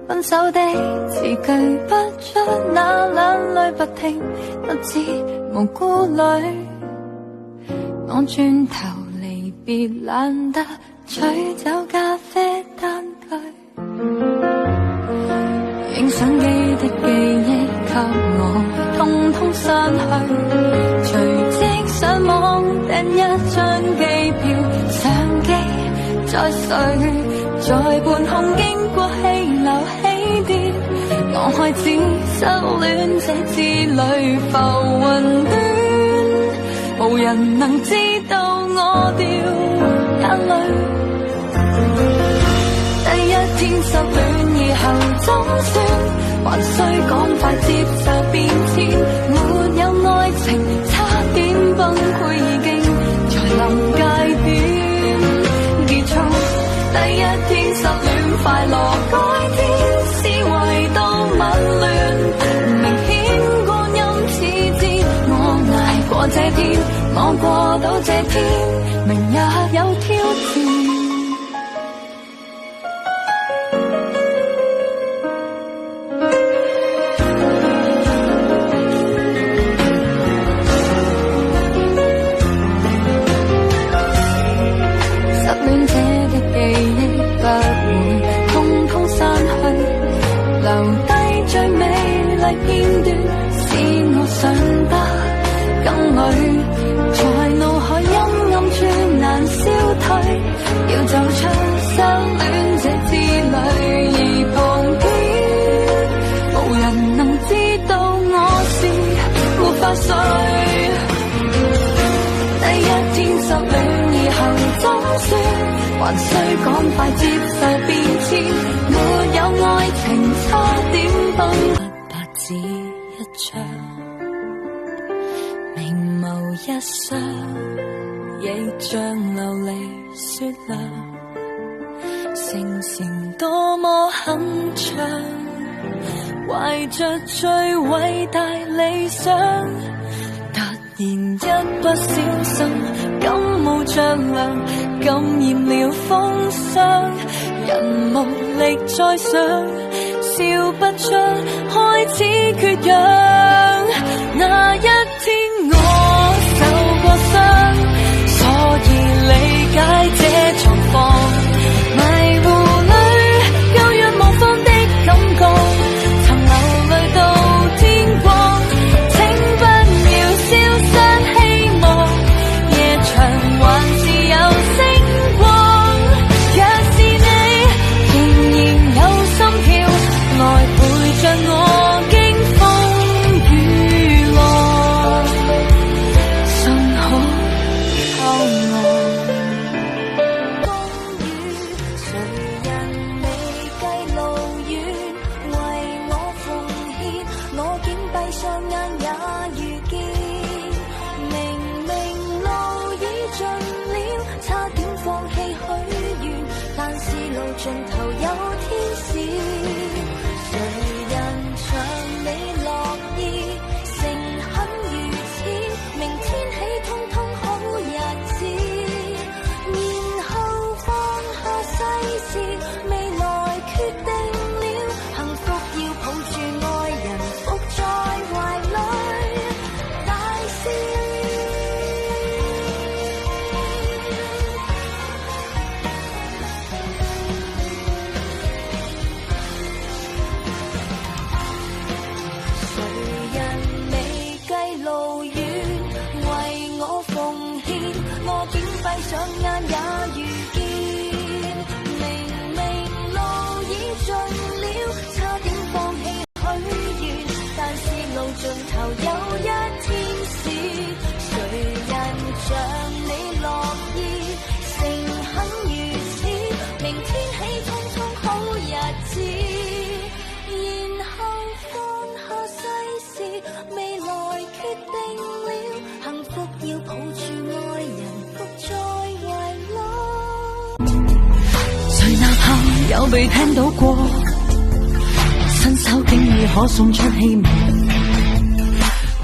分手的字句不出，那兩淚不停，不知無顧慮。我轉頭離別，懶得取走咖啡單據。影相機的記憶給我通通刪去，隨即上網訂一張機票，相機在睡。在半空經過氣流起跌，我開始失戀這之旅浮雲端，無人能知道我掉眼淚。第一天失戀以後怎算，還需趕快接受變遷，沒有愛情差點崩潰，已經在臨界點結束。第一天失戀快樂改天，思維都紊亂，明顯光陰似箭，我捱過這天，我過到這天，明日有挑戰。片段是我想得更美，在腦海陰暗處難消退，要走出失戀這之旅，而旁邊無人能知道我是沒法睡。第一天失戀以後怎算，還需趕快接受變遷，沒有愛情差點崩。只一張明眸一雙，亦像流離雪亮，成程多麼鏗鏘，懷着最偉大理想，突然一不小心感冒着涼，感染了風霜，人無力再想，笑不出，開始缺氧。那一天我受過傷，所以理解這狀況。迷糊裏舊若無方的感覺，曾流淚到天光。請不要消失希望，夜長還是有星光。若是你仍然有心跳，來陪着我經風雨浪，信可靠我。風雨誰人未計路遠，為我奉獻，我竟閉上眼也遇見。明明路已盡了，差點放棄許願，但是路盡頭有天使。誰人像你樂意，誠懇如此，明天起通通好日子，然後放下世事，未來決定了，幸福要抱住愛人，伏在懷裡大笑。誰人未計路遠，為我奉獻，我竟閉上眼也遇見。明明路已盡了，差點放棄許願，但是路盡頭有一天使。誰人像你樂意，誠懇如此，明天起通通好日子，然後放下世事，未來決定了，幸福要抱住愛人，伏在懷裡。誰哪怕有被聽到過，伸手竟已可送出氣味，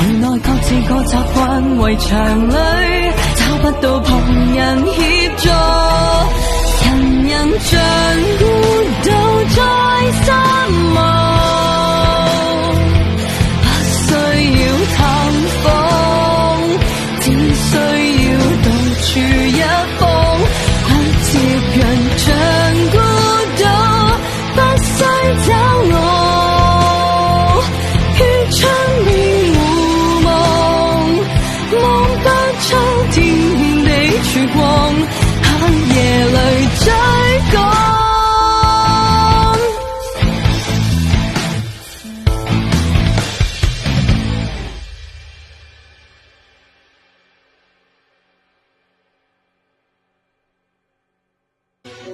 原來各自各習慣圍牆裡，找不到旁人協助，人人像孤島在山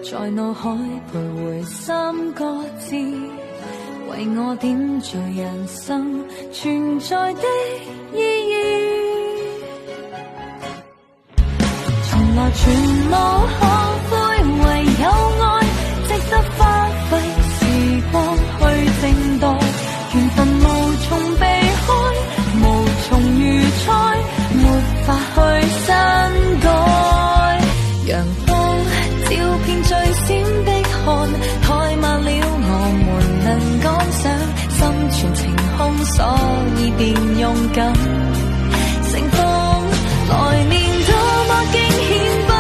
在腦海徘徊三個字，為我點綴人生存在的意義。從來全無後悔，唯有愛值得花費時光去靜待。緣分無從避開，無從預猜，沒法去刪改。陽光照遍最閃的汗，怠慢了我們能趕上，心存晴空，所以便勇敢乘風。來年多麼驚險，不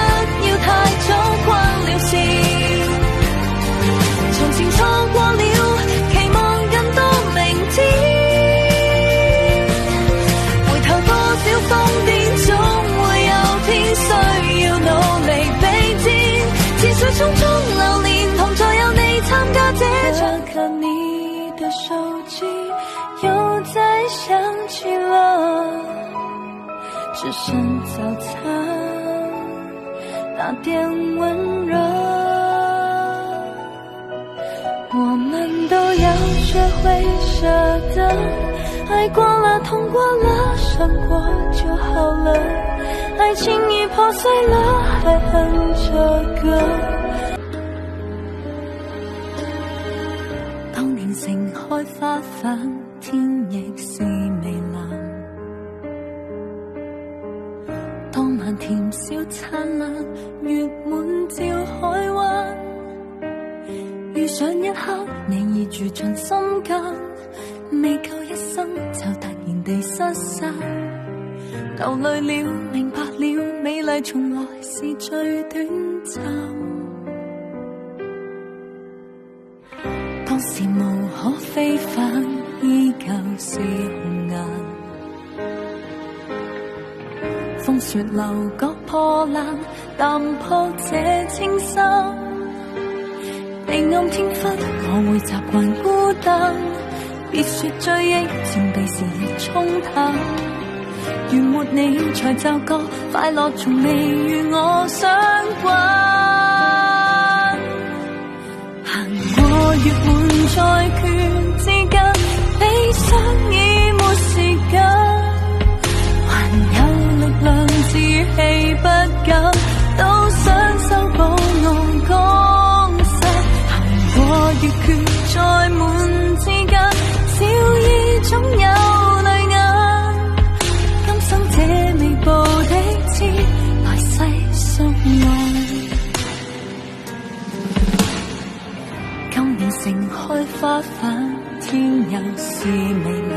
要太早關了線，從前錯過了，期望更多明天。回頭多少瘋癲，總會有天需要努力比肩。似水匆匆流連，同在有你參加這場。看你的手機又在響起了，只剩早餐那點溫熱。我們都要學會捨得，愛過了，痛過了，傷過就好了。愛情已破碎了，還恨這個。當年盛開花瓣，天亦是微藍。當晚甜笑燦爛，月滿照海灣。遇上一刻，你已住進心間，未夠一生就突然地失散。流淚了，明白了，美麗從來是最短暫。當時無可非反，依舊是紅顏。風雪樓閣破爛，淡破這青山。地暗天昏，我會習慣孤單。別說追憶，漸被時日沖淡。如沒你，才就覺快樂從未與我相關。行過月滿載倦之間，悲傷已沒時間，還有力量志氣不減，都想修補我江山。行過月缺載滿之間，笑意總有淚眼。今生這未報的痴，來世相愛。今年盛開花瓣，天又是微藍。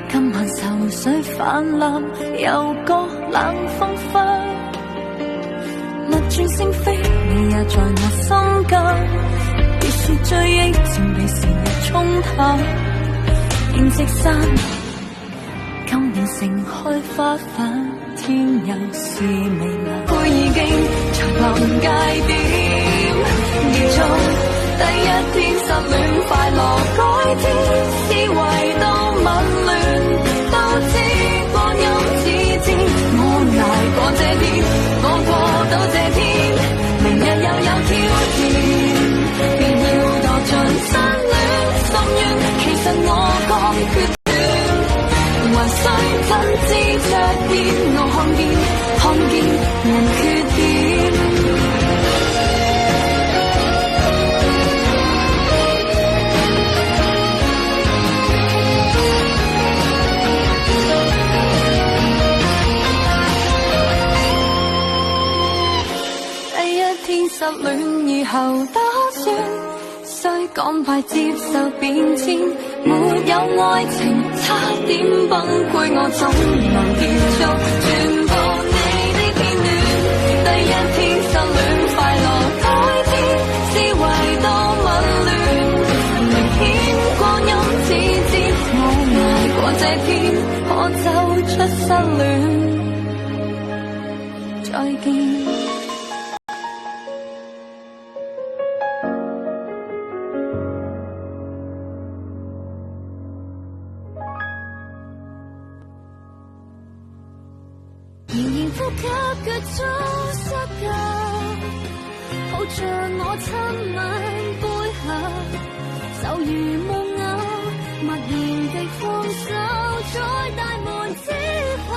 今晚愁緒泛濫，又覺冷風拂。物轉星飛，你也在我心間。別說追憶，漸被時日沖淡。認識山，今年盛開花瓣，天又是微藍。灰已經從臨界點結束，第一天失戀，快樂改天，思維都紊亂，都知光陰似箭。我捱過這天，我過到這天，明日又有挑戰，別要墮進失戀深淵。其實我講決斷，還需真知着見，我看見人缺點。失戀以後打算，需趕快接受變遷。沒有愛情，差點崩潰，我總能結束全部你的片段。第一天失戀，快樂改天，思維都紊亂，明顯光陰似箭。我捱過這天，可走出失戀。再見。呼吸，腳早失親吻背後，就如夢偶，默然地放手，在大門之後，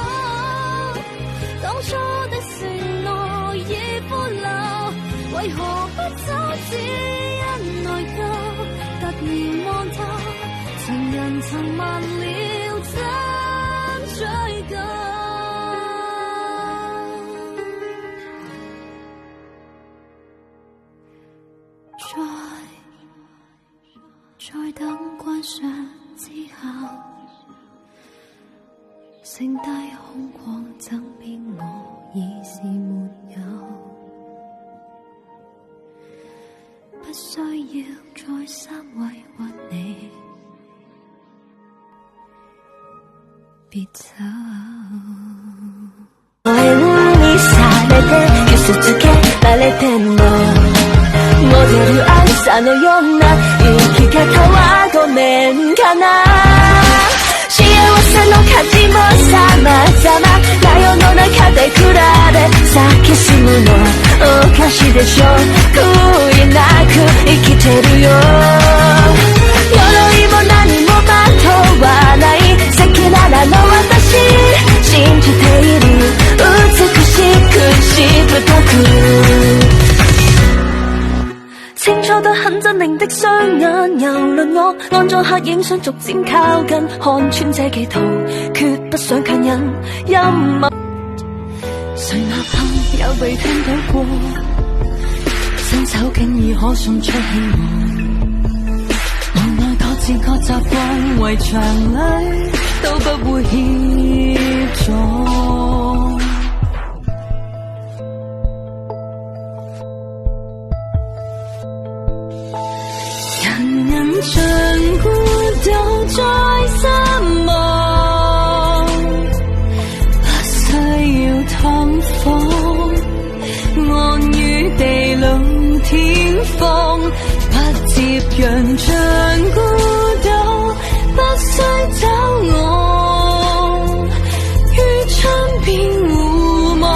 當初的承諾已腐朽，為何不走？只因內疚，突然望透，情人曾問了怎追究？再等關上之後，剩低空曠枕邊我已是沒有，不需要再三委屈你，別走。愛にされて傷つけられてもモデル朝のような生き方はごめんかな。幸せの価値も様々な世の中で比べ咲き進むのおかしでしょ。悔いなく生きてるよ。鎧も何もまとわない赤裸々の私信じている。美しくしぶとく清楚得很猙獰的雙眼蹂躪我，按咗黑影想逐漸靠近，看穿這企圖，決不想強忍陰謀。誰哪怕有被聽到過，伸手竟已可送出希望。無奈各自各習慣，圍牆裏都不會協助。像孤獨在失望，不需要燙房，安於地老天荒，不接壤像孤島，不需找我，於窗邊互望，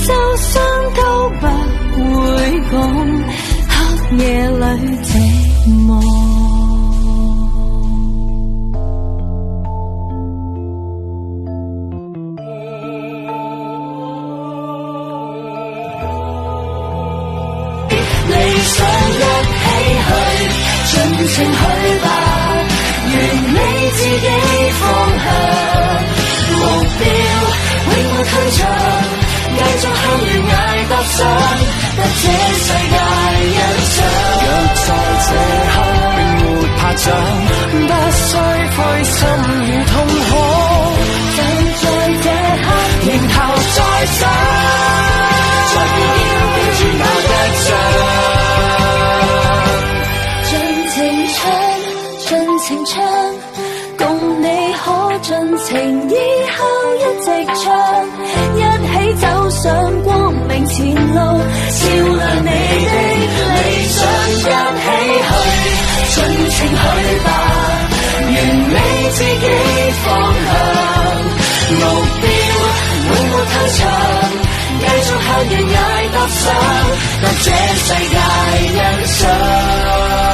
就算都不會講，黑夜裏寂寞。理想一起去，盡情去吧，完美自己方向，目標永沒退場，繼續向懸崖踏上，得這世界欣賞。若在這刻並沒拍掌，不需灰心與痛苦，就在這刻然後再想，再不要記住那一仗。盡情唱，盡情唱，共你可盡情以後一直唱，一起走上光明前路，照亮你的理想。一起去，盡情去吧，完美自己方向，目標永沒退場，繼續向懸崖踏上，讓這世界欣賞。